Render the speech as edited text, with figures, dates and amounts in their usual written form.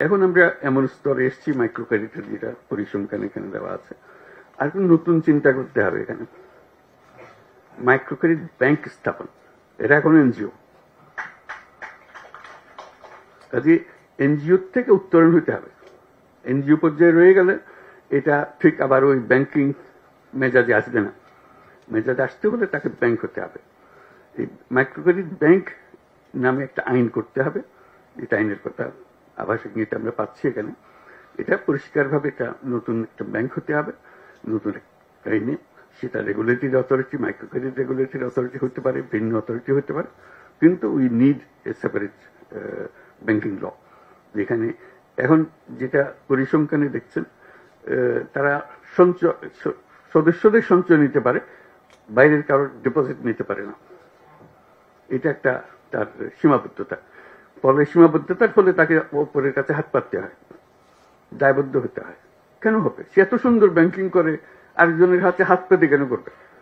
এখন আমরা এমন স্তরে এসেছি মাইক্রো ক্রেডিটের যেটা পরিসংখ্যান এখানে দেওয়া আছে, আর একটু নতুন চিন্তা করতে হবে এখানে। মাইক্রো ক্রেডিট ব্যাংক স্থাপন, এটা এখন এনজিও, কাজে এনজিও থেকে উত্তরণ হইতে হবে। এনজিও পর্যায়ে রয়ে গেলে এটা ঠিক আবার ওই ব্যাংকিং মেজাজে আসবে না। মেজাজে আসতে হলে তাকে ব্যাংক হতে হবে। এই মাইক্রো ক্রেডিট ব্যাংক নামে একটা আইন করতে হবে। এটা আইনের কথা আভাসিক নীতি আমরা পাচ্ছি এখানে। এটা পরিষ্কারভাবে এটা নতুন একটা ব্যাংক হতে হবে, নতুন আইনে। সেটা regulatory authority, micro credit regulatory authority হতে পারে, ভিন্ন অথরিটি হতে পারে, কিন্তু we need a separate banking law. যেখানে এখন যেটা পরিসংখ্যানে দেখছেন, তারা সদস্যদের সঞ্চয় নিতে পারে, বাইরের কারোর ডিপোজিট নিতে পারে না। এটা একটা তার সীমাবদ্ধতা। ফলে সীমাবদ্ধতার ফলে তাকে ওপরের কাছে হাত পাততে হয়, দায়বদ্ধ হতে হয়। কেন হবে? সে এত সুন্দর ব্যাংকিং করে, আরেকজনের হাতে হাত পেতে কেন করবে?